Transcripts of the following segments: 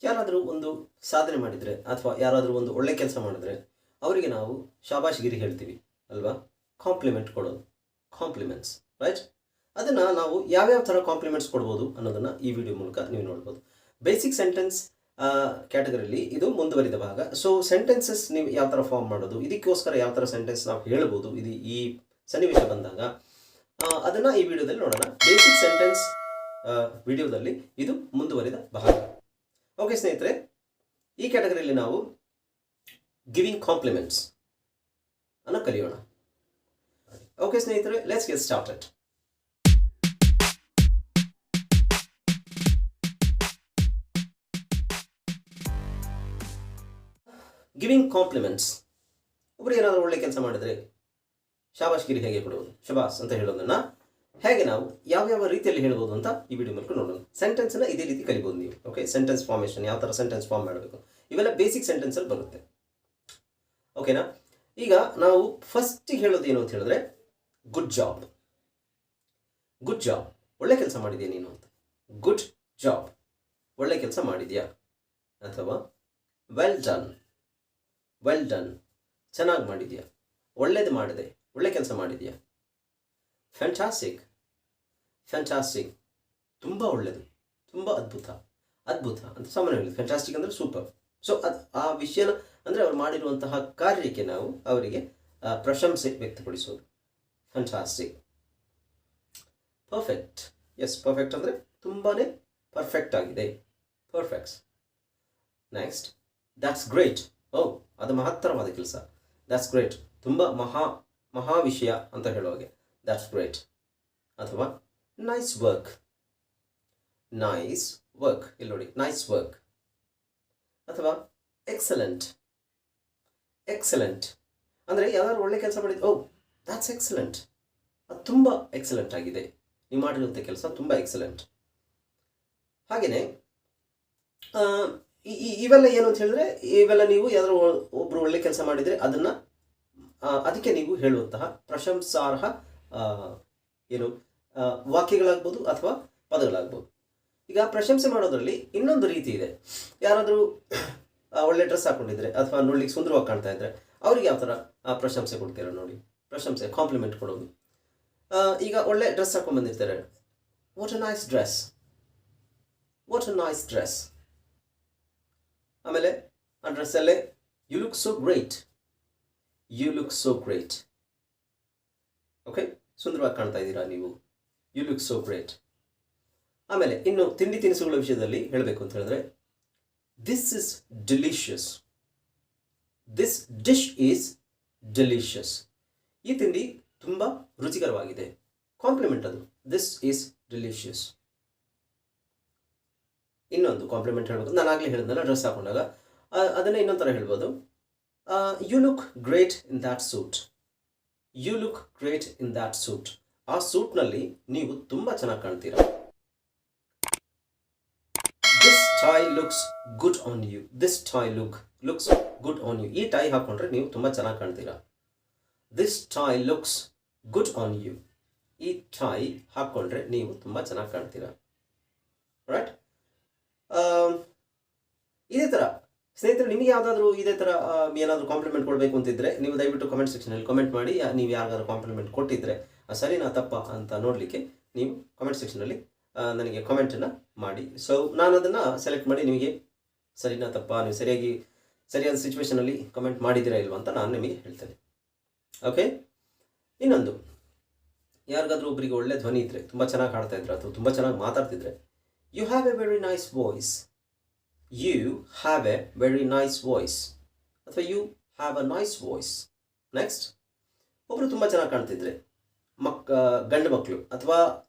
ಯಾರಾದರೂ ಒಂದು ಸಾಧನೆ ಮಾಡಿದರೆ ಅಥವಾ ಯಾರಾದರೂ ಒಂದು ಒಳ್ಳೆ ಕೆಲಸ ಮಾಡಿದ್ರೆ ಅವರಿಗೆ ನಾವು ಶಾಬಾಷ್ಗಿರಿ ಹೇಳ್ತೀವಿ ಅಲ್ವಾ? ಕಾಂಪ್ಲಿಮೆಂಟ್ ಕೊಡೋದು, ಕಾಂಪ್ಲಿಮೆಂಟ್ಸ್, ರೈಟ್? ಅದನ್ನು ನಾವು ಯಾವ್ಯಾವ ಥರ ಕಾಂಪ್ಲಿಮೆಂಟ್ಸ್ ಕೊಡ್ಬೋದು ಅನ್ನೋದನ್ನು ಈ ವಿಡಿಯೋ ಮೂಲಕ ನೀವು ನೋಡ್ಬೋದು. ಬೇಸಿಕ್ ಸೆಂಟೆನ್ಸ್ ಕ್ಯಾಟಗರಿಲಿ ಇದು ಮುಂದುವರಿದ ಭಾಗ. ಸೊ ಸೆಂಟೆನ್ಸಸ್ ನೀವು ಯಾವ ಥರ ಫಾರ್ಮ್ ಮಾಡೋದು, ಇದಕ್ಕೋಸ್ಕರ ಯಾವ ಥರ ಸೆಂಟೆನ್ಸ್ ನಾವು ಹೇಳ್ಬೋದು ಇದು ಈ ಸನ್ನಿವೇಶ ಬಂದಾಗ ಅದನ್ನು ಈ ವಿಡಿಯೋದಲ್ಲಿ ನೋಡೋಣ. ಬೇಸಿಕ್ ಸೆಂಟೆನ್ಸ್ ವಿಡಿಯೋದಲ್ಲಿ ಇದು ಮುಂದುವರಿದ ಭಾಗ. ಓಕೆ ಸ್ನೇಹಿತರೆ, ಈ ಕ್ಯಾಟಗರಿಯಲ್ಲಿ ನಾವು ಗಿವಿಂಗ್ ಕಾಂಪ್ಲಿಮೆಂಟ್ಸ್ ಅನ್ನು ಕಲಿಯೋಣ. ಓಕೆ ಸ್ನೇಹಿತರೆ, let's get started. Giving compliments. ಒಬ್ಬರು ಏನಾದರೂ ಒಳ್ಳೆ ಕೆಲಸ ಮಾಡಿದರೆ ಶಾಬಾಷ್ಗಿರಿ ಹೇಗೆ ಕೊಡುವುದು, ಶಬಾಸ್ ಅಂತ ಹೇಳೋದನ್ನು ಹೇಗೆ ನಾವು ಯಾವ್ಯಾವ ರೀತಿಯಲ್ಲಿ ಹೇಳ್ಬೋದು ಅಂತ ಈ ವಿಡಿಯೋ ಮೂಲಕ ನೋಡೋಣ. ಸೆಂಟೆನ್ಸನ್ನು ಇದೇ ರೀತಿ ಕಲಿಬೋದು ನೀವು. ಓಕೆ, ಸೆಂಟೆನ್ಸ್ ಫಾರ್ಮೇಷನ್, ಯಾವ ಥರ ಸೆಂಟೆನ್ಸ್ ಫಾರ್ಮ್ ಮಾಡಬೇಕು, ಇವೆಲ್ಲ ಬೇಸಿಕ್ ಸೆಂಟೆನ್ಸಲ್ಲಿ ಬರುತ್ತೆ. ಓಕೆನಾ? ಈಗ ನಾವು ಫಸ್ಟಿಗೆ ಹೇಳೋದು ಏನು ಅಂತ ಹೇಳಿದ್ರೆ ಗುಡ್ ಜಾಬ್. ಗುಡ್ ಜಾಬ್, ಒಳ್ಳೆ ಕೆಲಸ ಮಾಡಿದ್ಯಾ ನೀನು ಅಂತ. ಗುಡ್ ಜಾಬ್, ಒಳ್ಳೆ ಕೆಲಸ ಮಾಡಿದ್ಯಾ. ಅಥವಾ ವೆಲ್ ಡನ್, ವೆಲ್ ಡನ್, ಚೆನ್ನಾಗಿ ಮಾಡಿದ್ಯಾ, ಒಳ್ಳೇದು ಮಾಡಿದೆ, ಒಳ್ಳೆ ಕೆಲಸ ಮಾಡಿದ್ಯಾ. ಫ್ಯಾಂಟಾಸ್ಟಿಕ್, ಫ್ಯಾಂಟಾಸ್ಟಿಕ್, ತುಂಬ ಒಳ್ಳೆಯದು, ತುಂಬ ಅದ್ಭುತ, ಅದ್ಭುತ ಅಂತ ಸಾಮಾನ್ಯ ಹೇಳಿದ್ರು. ಫ್ಯಾಂಟಾಸ್ಟಿಕ್ ಅಂದರೆ ಸೂಪರ್. ಸೊ ಆ ವಿಷಯನ ಅಂದರೆ ಅವ್ರು ಮಾಡಿರುವಂತಹ ಕಾರ್ಯಕ್ಕೆ ನಾವು ಅವರಿಗೆ ಪ್ರಶಂಸೆ ವ್ಯಕ್ತಪಡಿಸೋದು. ಫ್ಯಾಂಟಾಸ್ಟಿಕ್. ಪರ್ಫೆಕ್ಟ್, ಎಸ್, ಪರ್ಫೆಕ್ಟ್ ಅಂದರೆ ತುಂಬಾ ಪರ್ಫೆಕ್ಟ್ ಆಗಿದೆ, ಪರ್ಫೆಕ್ಟ್ಸ್. Next, that's great. ಓ, ಅದು ಮಹತ್ತರವಾದ ಕೆಲಸ. ದ್ಯಾಟ್ಸ್ ಗ್ರೇಟ್, ತುಂಬ ಮಹಾ ವಿಷಯ ಅಂತ ಹೇಳುವಾಗೆ ದ್ಯಾಟ್ಸ್ ಗ್ರೇಟ್. ಅಥವಾ ನೈಸ್ ವರ್ಕ್, ನೈಸ್ ವರ್ಕ್, ಇಲ್ಲಿ ನೋಡಿ ನೈಸ್ ವರ್ಕ್. ಅಥವಾ ಎಕ್ಸಲೆಂಟ್, ಎಕ್ಸಲೆಂಟ್ ಅಂದರೆ ಯಾವ್ದಾದ್ರು ಒಳ್ಳೆ ಕೆಲಸ ಮಾಡಿದ್ದು, ಓ ದ್ಯಾಟ್ಸ್ ಎಕ್ಸಲೆಂಟ್, ಅದು ತುಂಬ ಎಕ್ಸಲೆಂಟ್ ಆಗಿದೆ, ನೀವು ಮಾಡಿರುವಂಥ ಕೆಲಸ ತುಂಬ ಎಕ್ಸಲೆಂಟ್. ಹಾಗೆಯೇ ಇವೆಲ್ಲ ಏನು ಅಂತ ಹೇಳಿದ್ರೆ, ಇವೆಲ್ಲ ನೀವು ಯಾವ್ದಾದ್ರು ಒಬ್ಬರು ಒಳ್ಳೆ ಕೆಲಸ ಮಾಡಿದರೆ ಅದನ್ನು ಅದಕ್ಕೆ ನೀವು ಹೇಳುವಂತಹ ಪ್ರಶಂಸಾರ್ಹ ಏನು ವಾಕ್ಯಗಳಾಗ್ಬೋದು ಅಥವಾ ಪದಗಳಾಗ್ಬೋದು. ಈಗ ಪ್ರಶಂಸೆ ಮಾಡೋದ್ರಲ್ಲಿ ಇನ್ನೊಂದು ರೀತಿ ಇದೆ. ಯಾರಾದರೂ ಒಳ್ಳೆ ಡ್ರೆಸ್ ಹಾಕ್ಕೊಂಡಿದ್ರೆ ಅಥವಾ ನೋಡ್ಲಿಕ್ಕೆ ಸುಂದರವಾಗಿ ಕಾಣ್ತಾ ಇದ್ದರೆ ಅವ್ರಿಗೆ ಯಾವ ಥರ ಪ್ರಶಂಸೆ ಕೊಡ್ತೀರ ನೋಡಿ. ಪ್ರಶಂಸೆ, ಕಾಂಪ್ಲಿಮೆಂಟ್ ಕೊಡೋದು. ಈಗ ಒಳ್ಳೆ ಡ್ರೆಸ್ ಹಾಕೊಂಡು ಬಂದಿರ್ತಾರೆ, what a nice dress, what a nice dress. ಆಮೇಲೆ ಆ ಡ್ರೆಸ್ಸಲ್ಲೇ you look so great, you look so great. Okay, ಸುಂದರವಾಗಿ ಕಾಣ್ತಾ ಇದ್ದೀರಾ ನೀವು, ಯು ಲುಕ್ ಸೋ ಗ್ರೇಟ್. ಆಮೇಲೆ ಇನ್ನು ತಿಂಡಿ ತಿನಿಸುಗಳ ವಿಷಯದಲ್ಲಿ ಹೇಳಬೇಕು ಅಂತ ಹೇಳಿದ್ರೆ, this is delicious, this dish is delicious. ಈ ತಿಂಡಿ ತುಂಬ ರುಚಿಕರವಾಗಿದೆ, ಕಾಂಪ್ಲಿಮೆಂಟ್ ಅದು, ದಿಸ್ ಈಸ್ ಡೆಲಿಷಿಯಸ್. ಇನ್ನೊಂದು ಕಾಂಪ್ಲಿಮೆಂಟ್ ಹೇಳ್ಬೇಕು, ನಾನು ಆಗಲೇ ಹೇಳಿದ್ನಲ್ಲ ಡ್ರೆಸ್ ಹಾಕೊಂಡಾಗ ಅದನ್ನೇ ಇನ್ನೊಂದು ಥರ ಹೇಳ್ಬೋದು. You look great in that suit, you look great in that suit. ಆ ಸೂಟ್ನಲ್ಲಿ ನೀವು ತುಂಬ ಚೆನ್ನಾಗಿ ಕಾಣ್ತೀರಾ. This tie looks good on you, this tie looks good on you. ಈ ಟೈ ಹಾಕೊಂಡ್ರೆ ನೀವು ತುಂಬ ಚೆನ್ನಾಗಿ ಕಾಣ್ತೀರಾ. This tie looks good on you. ಈ ಟೈ ಹಾಕ್ಕೊಂಡ್ರೆ ನೀವು ತುಂಬ ಚೆನ್ನಾಗಿ ಕಾಣ್ತೀರಾ. ರೈಟ್? ಇದೇ ಥರ ಸ್ನೇಹಿತರೆ, ನಿಮಗೆ ಯಾವುದಾದ್ರೂ ಇದೇ ಥರ ಏನಾದರೂ ಕಾಂಪ್ಲಿಮೆಂಟ್ ಕೊಡಬೇಕು ಅಂತಿದ್ದರೆ ನೀವು ದಯವಿಟ್ಟು ಕಮೆಂಟ್ ಸೆಕ್ಷನಲ್ಲಿ ಕಮೆಂಟ್ ಮಾಡಿ. ನೀವು ಯಾರಿಗಾದ್ರೂ ಕಾಂಪ್ಲಿಮೆಂಟ್ ಕೊಟ್ಟಿದ್ದರೆ ಸರಿನಾ ತಪ್ಪಾ ಅಂತ ನೋಡಲಿಕ್ಕೆ ನೀವು ಕಮೆಂಟ್ ಸೆಕ್ಷನಲ್ಲಿ ನನಗೆ ಕಮೆಂಟನ್ನು ಮಾಡಿ. ಸೊ ನಾನು ಅದನ್ನು ಸೆಲೆಕ್ಟ್ ಮಾಡಿ ನಿಮಗೆ ಸರಿನಾ ತಪ್ಪಾ, ನೀವು ಸರಿಯಾದ ಸಿಚುವೇಷನಲ್ಲಿ ಕಮೆಂಟ್ ಮಾಡಿದ್ದೀರಾ ಇಲ್ವಾ ಅಂತ ನಾನು ನಿಮಗೆ ಹೇಳ್ತೇನೆ. ಓಕೆ, ಇನ್ನೊಂದು, ಯಾರಿಗಾದ್ರೂ ಒಬ್ಬರಿಗೆ ಒಳ್ಳೆ ಧ್ವನಿ ಇದ್ದರೆ, ತುಂಬ ಚೆನ್ನಾಗಿ ಹಾಡ್ತಾ ಇದ್ರೆ ಅಥವಾ ತುಂಬ ಚೆನ್ನಾಗಿ ಮಾತಾಡ್ತಿದ್ರೆ, you have a very nice voice, you have a very nice voice. ಅಥವಾ you have a nice voice. Next, ಒಬ್ಬರು ತುಂಬ ಚೆನ್ನಾಗಿ ಕಾಣ್ತಿದ್ರೆ, ಗಂಡು ಮಕ್ಕಳು ಅಥವಾ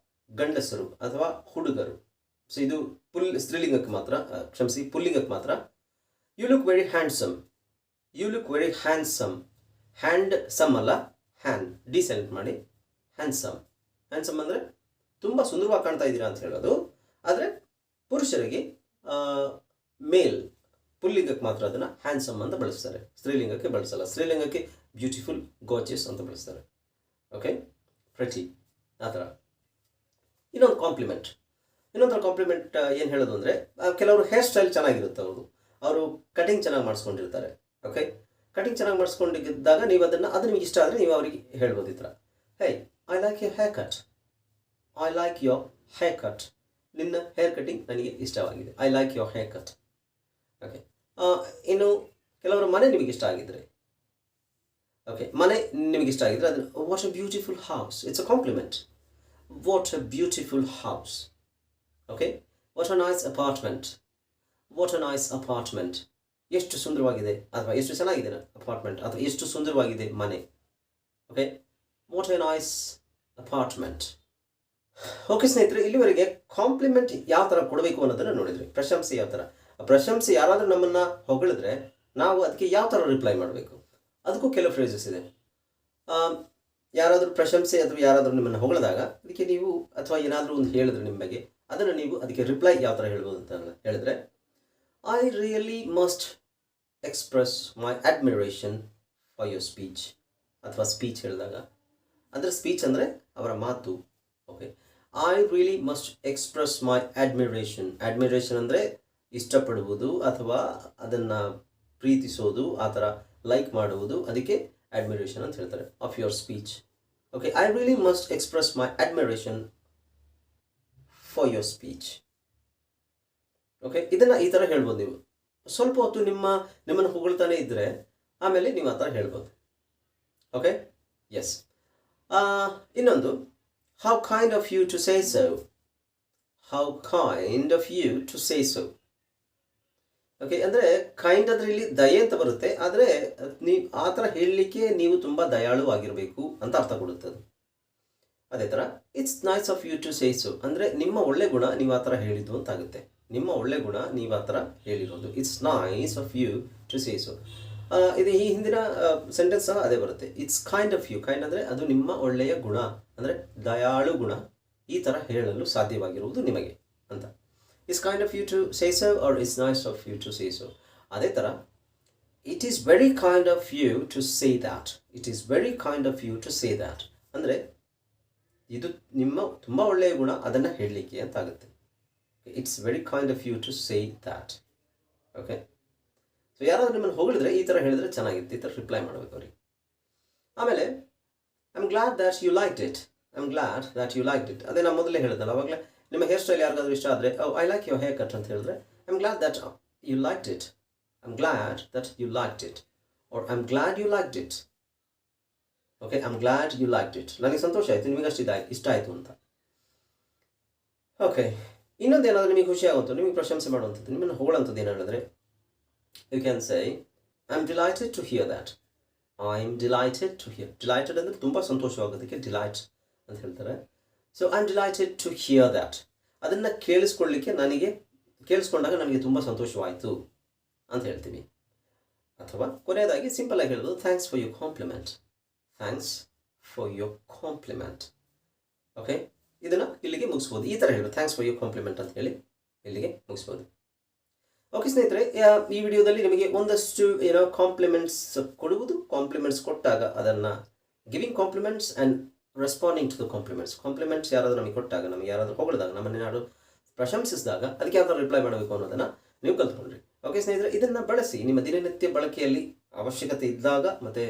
ಗಂಡಸರು ಅಥವಾ ಹುಡುಗರು, ಸೊ ಇದು ಸ್ತ್ರೀಲಿಂಗಕ್ಕೆ ಮಾತ್ರ, ಕ್ಷಮಿಸಿ ಪುಲ್ಲಿಂಗಕ್ಕೆ ಮಾತ್ರ. You look very handsome, you look very handsome. Hand some ಅಲ್ಲ, ಹ್ಯಾಂಡ್ ಡಿಸೆಲೆಕ್ಟ್ ಮಾಡಿ, ಹ್ಯಾಂಡ್ಸಮ್. ಹ್ಯಾಂಡ್ಸಮ್ ಅಂದರೆ ತುಂಬ ಸುಂದರವಾಗಿ ಕಾಣ್ತಾ ಇದ್ದೀರಾ ಅಂತ ಹೇಳೋದು. ಆದರೆ ಪುರುಷರಿಗೆ ಮೇಲ್ ಪುಲ್ಲಿಂಗಕ್ಕೆ ಮಾತ್ರ ಅದನ್ನು ಹ್ಯಾಂಡ್ಸಮ್ ಅಂತ ಬಳಸ್ತಾರೆ, ಸ್ತ್ರೀಲಿಂಗಕ್ಕೆ ಬಳಸಲ್ಲ. ಸ್ತ್ರೀಲಿಂಗಕ್ಕೆ ಬ್ಯೂಟಿಫುಲ್, ಗಾರ್ಜಿಯಸ್ ಅಂತ ಬಳಸ್ತಾರೆ. ಓಕೆ, ಪ್ರೆಟಿ, ಆ ಥರ. ಇನ್ನೊಂದು ಕಾಂಪ್ಲಿಮೆಂಟ್, ಇನ್ನೊಂಥರ ಕಾಂಪ್ಲಿಮೆಂಟ್ ಏನು ಹೇಳೋದು ಅಂದರೆ, ಕೆಲವರು ಹೇರ್ ಸ್ಟೈಲ್ ಚೆನ್ನಾಗಿರುತ್ತೆ ಅವರು ಕಟಿಂಗ್ ಚೆನ್ನಾಗಿ ಮಾಡಿಸ್ಕೊಂಡಿರ್ತಾರೆ. ಓಕೆ, ಕಟಿಂಗ್ ಚೆನ್ನಾಗಿ ಮಾಡಿಸ್ಕೊಂಡಿದ್ದಾಗ ನೀವು ಅದು ನಿಮಗೆ ಇಷ್ಟ ಆದರೆ ನೀವು ಅವರಿಗೆ ಹೇಳ್ಬೋದು ಈ ಥರ, hey I like your haircut, I like your haircut, ನಿನ್ನ ಹೇರ್ ಕಟಿಂಗ್ ನನಗೆ ಇಷ್ಟವಾಗಿದೆ, I like your haircut. Okay, ಇನ್ನು ಕೆಲವರ ಮನೆ ನಿಮಗೆ ಇಷ್ಟ ಆಗಿದ್ದರೆ, ಓಕೆ, ಮನೆ ನಿಮಗೆ ಇಷ್ಟ ಆಗಿದ್ದರೆ ಅದನ್ನು what a beautiful house, it's a compliment. What a beautiful house. Okay, what a nice apartment, what a nice apartment, ಎಷ್ಟು ಸುಂದರವಾಗಿದೆ ಅಥವಾ ಎಷ್ಟು ಚೆನ್ನಾಗಿದೆ ಅಪಾರ್ಟ್ಮೆಂಟ್ ಅಥವಾ ಎಷ್ಟು ಸುಂದರವಾಗಿದೆ ಮನೆ. Okay, what A nice apartment. Okay ಸ್ನೇಹಿತರೆ, ಇಲ್ಲಿವರೆಗೆ ಕಾಂಪ್ಲಿಮೆಂಟ್ ಯಾವ ಥರ ಕೊಡಬೇಕು ಅನ್ನೋದನ್ನು ನೋಡಿದ್ರಿ. ಪ್ರಶಂಸೆ ಯಾವ ಥರ, ಪ್ರಶಂಸೆ ಯಾರಾದರೂ ನಮ್ಮನ್ನು ಹೊಗಳಿದ್ರೆ ನಾವು ಅದಕ್ಕೆ ಯಾವ ಥರ ರಿಪ್ಲೈ ಮಾಡಬೇಕು, ಅದಕ್ಕೂ ಕೆಲವು ಫ್ರೇಸಸ್ ಇದೆ. ಯಾರಾದರೂ ಪ್ರಶಂಸೆ ಅಥವಾ ಯಾರಾದರೂ ನಿಮ್ಮನ್ನು ಹೊಗಳಿದಾಗ ಅದಕ್ಕೆ ನೀವು ಅಥವಾ ಏನಾದರೂ ಒಂದು ಹೇಳಿದ್ರೆ ನಿಮ್ಮ ಬಗ್ಗೆ, ಅದನ್ನು ನೀವು ಅದಕ್ಕೆ ರಿಪ್ಲೈ ಯಾವ ಥರ ಹೇಳ್ಬೋದು ಅಂತ ಹೇಳಿದ್ರೆ, I really must express my admiration for your speech. ಅಥವಾ ಸ್ಪೀಚ್ ಹೇಳಿದಾಗ, ಅಂದರೆ ಸ್ಪೀಚ್ ಅಂದರೆ ಅವರ ಮಾತು. Okay, I really must express my admiration. Admiration ಅಂದರೆ ಇಷ್ಟಪಡುವುದು ಅಥವಾ ಅದನ್ನು ಪ್ರೀತಿಸೋದು, ಆ ಥರ ಲೈಕ್ ಮಾಡುವುದು, ಅದಕ್ಕೆ ಅಡ್ಮಿರೇಷನ್ ಅಂತ ಹೇಳ್ತಾರೆ, of your speech. Okay, I really must express my admiration for your speech. Okay, ಇದನ್ನು ಈ ಥರ ಹೇಳ್ಬೋದು ನೀವು. ಸ್ವಲ್ಪ ಹೊತ್ತು ನಿಮ್ಮನ್ನು ಹೊಗಳ್ತಾನೆ ಇದ್ದರೆ ಆಮೇಲೆ ನೀವು ಆ ಥರ ಹೇಳ್ಬೋದು. Okay, yes. ಇನ್ನೊಂದು, how kind of you to say so. How kind of you to say so. Okay, ಅಂದರೆ ಕೈಂಡ್ ಅಂದರೆ ಇಲ್ಲಿ ದಯೆ ಅಂತ ಬರುತ್ತೆ, ಆದರೆ ನೀವು ಆ ಥರ ಹೇಳಲಿಕ್ಕೆ ನೀವು ತುಂಬ ದಯಾಳು ಆಗಿರಬೇಕು ಅಂತ ಅರ್ಥ ಕೊಡುತ್ತದೆ. ಅದೇ ಥರ it's nice of you to say so ಅಂದರೆ ನಿಮ್ಮ ಒಳ್ಳೆ ಗುಣ ನೀವು ಆ ಥರ ಹೇಳಿದ್ದು ಅಂತಾಗುತ್ತೆ. ನಿಮ್ಮ ಒಳ್ಳೆ ಗುಣ ನೀವು ಆ ಥರ ಹೇಳಿರೋದು. It's nice of you to say so. ಇದು ಈ ಹಿಂದಿನ ಸೆಂಟೆನ್ಸ್ ಸಹ ಅದೇ ಬರುತ್ತೆ. It's kind of you. Kind ಅಂದರೆ ಅದು ನಿಮ್ಮ ಒಳ್ಳೆಯ ಗುಣ, ಅಂದರೆ ದಯಾಳು ಗುಣ, ಈ ಥರ ಹೇಳಲು ಸಾಧ್ಯವಾಗಿರುವುದು ನಿಮಗೆ ಅಂತ. It's kind of you to say so or it's nice of you to say so. ಅದೇ ಥರ it is very kind of you to say that. It is very kind of you to say that ಅಂದರೆ ಇದು ನಿಮ್ಮ ತುಂಬ ಒಳ್ಳೆಯ ಗುಣ, ಅದನ್ನು ಹೇಳಲಿಕ್ಕೆ ಅಂತ ಆಗುತ್ತೆ. It's very kind of you to say that. Okay, so ಯಾರಾದರೂ ನಿಮ್ಮನ್ನು ಹೊಗಳಿದ್ರೆ ಈ ಥರ ಹೇಳಿದ್ರೆ ಚೆನ್ನಾಗಿರುತ್ತೆ, ಈ ಥರ ರಿಪ್ಲೈ ಮಾಡಬೇಕು ಅವ್ರಿಗೆ. ಆಮೇಲೆ I am glad that you liked it. I am glad that you liked it. ಅದೇ ನಾನು ಮೊದಲೇ ಹೇಳಿದ್ನಲ್ಲ ಅವಾಗಲೇ, ನಿಮ್ಮ ಹೇರ್ ಸ್ಟೈಲ್ ಯಾರಿಗಾದ್ರೂ ಇಷ್ಟ ಆದರೆ I like your haircut ಅಂತ ಹೇಳಿದ್ರೆ I am glad that you liked it. I am glad that you liked it or I am glad you liked it. Okay, I am glad you liked it. ನನಗೆ ಸಂತೋಷ ಆಯಿತು, ನಿಮಗೆ ಅಷ್ಟು ಇಷ್ಟ ಆಯಿತು ಅಂತ. ಓಕೆ, ಇನ್ನೊಂದು ಏನಾದರೂ ನಿಮಗೆ ಖುಷಿ ಆಗುವಂಥದ್ದು, ನಿಮಗೆ ಪ್ರಶಂಸೆ ಮಾಡುವಂಥದ್ದು, ನಿಮ್ಮನ್ನು ಹೊಗಳಂಥದ್ದು ಏನು ಹೇಳಿದ್ರೆ, you can say I am delighted to hear that. I am delighted to hear. Delighted ಅಂದರೆ ತುಂಬ ಸಂತೋಷವಾಗೋದಕ್ಕೆ ಡಿಲೈಟ್ ಅಂತ ಹೇಳ್ತಾರೆ. So I am delighted to hear that. ಅದನ್ನು ಕೇಳಿಸ್ಕೊಂಡಾಗ ನನಗೆ ತುಂಬ ಸಂತೋಷವಾಯಿತು ಅಂತ ಹೇಳ್ತೀವಿ. ಅಥವಾ ಕೊನೆಯದಾಗಿ ಸಿಂಪಲ್ ಆಗಿ ಹೇಳೋದು, thanks for your compliment. Thanks for your compliment. Okay, ಇದನ್ನು ಇಲ್ಲಿಗೆ ಮುಗಿಸ್ಬೋದು. ಈ ಥರ ಹೇಳೋದು, ಥ್ಯಾಂಕ್ಸ್ ಫಾರ್ ಯೋರ್ ಕಾಂಪ್ಲಿಮೆಂಟ್ ಅಂತ ಹೇಳಿ ಇಲ್ಲಿಗೆ ಮುಗಿಸ್ಬೋದು. ಓಕೆ ಸ್ನೇಹಿತರೆ, ಈ ವಿಡಿಯೋದಲ್ಲಿ ನಿಮಗೆ ಒಂದಷ್ಟು ಕಾಂಪ್ಲಿಮೆಂಟ್ಸ್ ಕೊಡುವುದು, ಕಾಂಪ್ಲಿಮೆಂಟ್ಸ್ ಕೊಟ್ಟಾಗ ಅದನ್ನು giving compliments and responding to the compliments. Compliments ಯಾರಾದರೂ ನಮಗೆ ಕೊಟ್ಟಾಗ, ನಮಗೆ ಯಾರಾದರೂ ಹೊಗಳಿದಾಗ, ನಮ್ಮನ್ನು ಯಾರು ಪ್ರಶಂಸಿಸಿದಾಗ ಅದಕ್ಕೆ ಯಾವ ಥರ ರಿಪ್ಲೈ ಮಾಡಬೇಕು ಅನ್ನೋದನ್ನು ನೀವು ಕಲ್ತ್ಕೊಂಡ್ರಿ. ಓಕೆ ಸ್ನೇಹಿತರೆ, ಇದನ್ನು ಬಳಸಿ ನಿಮ್ಮ ದಿನನಿತ್ಯ ಬಳಕೆಯಲ್ಲಿ ಅವಶ್ಯಕತೆ ಇದ್ದಾಗ ಮತ್ತು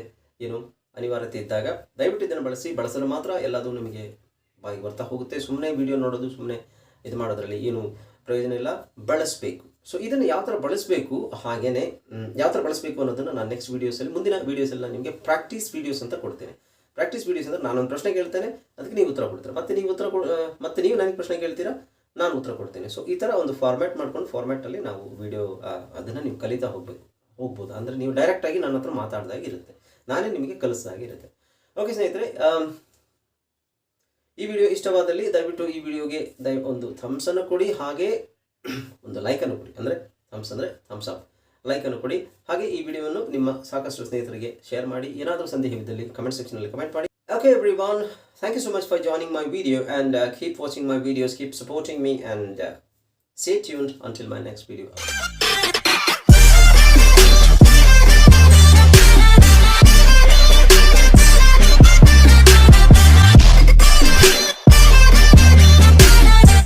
ಅನಿವಾರ್ಯತೆ ಇದ್ದಾಗ ದಯವಿಟ್ಟು ಇದನ್ನು ಬಳಸಲು ಮಾತ್ರ ಎಲ್ಲದೂ ನಿಮಗೆ ಬಾಯಿಗೆ ಬರ್ತಾ ಹೋಗುತ್ತೆ. ಸುಮ್ಮನೆ ವಿಡಿಯೋ ನೋಡೋದು, ಸುಮ್ಮನೆ ಇದು ಮಾಡೋದ್ರಲ್ಲಿ ಏನು ಪ್ರಯೋಜನ ಇಲ್ಲ. ಬಳಸಬೇಕು. ಸೊ ಇದನ್ನು ಯಾವ ಥರ ಬಳಸಬೇಕು, ಹಾಗೆಯೇ ಯಾವ ಥರ ಬಳಸಬೇಕು ಅನ್ನೋದನ್ನು ನಾನು ನೆಕ್ಸ್ಟ್ ವೀಡಿಯೋಸಲ್ಲಿ, ಮುಂದಿನ ವೀಡಿಯೋಸಲ್ಲಿ ನಾನು ನಿಮಗೆ ಪ್ರಾಕ್ಟೀಸ್ ವೀಡಿಯೋಸ್ ಅಂತ ಕೊಡ್ತೇನೆ. ಪ್ರಾಕ್ಟೀಸ್ ವೀಡಿಯೋಸ್ ಅಂದರೆ ನಾನೊಂದು ಪ್ರಶ್ನೆ ಕೇಳ್ತೇನೆ, ಅದಕ್ಕೆ ನೀವು ಉತ್ತರ ಕೊಡ್ತೀರಾ, ಮತ್ತೆ ನೀವು ನನಗೆ ಪ್ರಶ್ನೆ ಕೇಳ್ತೀರಾ, ನಾನು ಉತ್ತರ ಕೊಡ್ತೇನೆ. ಸೊ ಈ ಥರ ಒಂದು ಫಾರ್ಮ್ಯಾಟ್ ಮಾಡ್ಕೊಂಡು, ಫಾರ್ಮ್ಯಾಟಲ್ಲಿ ನಾವು ವಿಡಿಯೋ ಅದನ್ನು ನೀವು ಕಲಿತಾ ಹೋಗ್ಬೋದು. ಅಂದರೆ ನೀವು ಡೈರೆಕ್ಟಾಗಿ ನನ್ನ ಹತ್ರ ಮಾತಾಡ್ದಾಗಿರುತ್ತೆ, ನಾನೇ ನಿಮಗೆ ಕಲಿಸ್ದಾಗಿರುತ್ತೆ. ಓಕೆ ಸ್ನೇಹಿತರೆ, ಈ ವಿಡಿಯೋ ಇಷ್ಟವಾದಲ್ಲಿ ದಯವಿಟ್ಟು ಈ ವಿಡಿಯೋಗೆ ಒಂದು ಥಮ್ಸನ್ನು ಕೊಡಿ, ಹಾಗೆ ಒಂದು ಲೈಕನ್ನು ಕೊಡಿ. ಅಂದರೆ ಥಮ್ಸ್ ಅಪ್, ಲೈಕನ್ನು ಕೊಡಿ. ಹಾಗೆ ಈ ವಿಡಿಯೋವನ್ನು ನಿಮ್ಮ ಸಾಕಷ್ಟು ಸ್ನೇಹಿತರಿಗೆ ಶೇರ್ ಮಾಡಿ. ಏನಾದರೂ ಸಂದೇಹವಿದ್ದಲ್ಲಿ ಕಮೆಂಟ್ ಸೆಕ್ಷನಲ್ಲಿ ಕಮೆಂಟ್ ಮಾಡಿ. Okay everyone, thank you so much for joining my video, and keep watching my videos, keep supporting me, and stay tuned until my next video.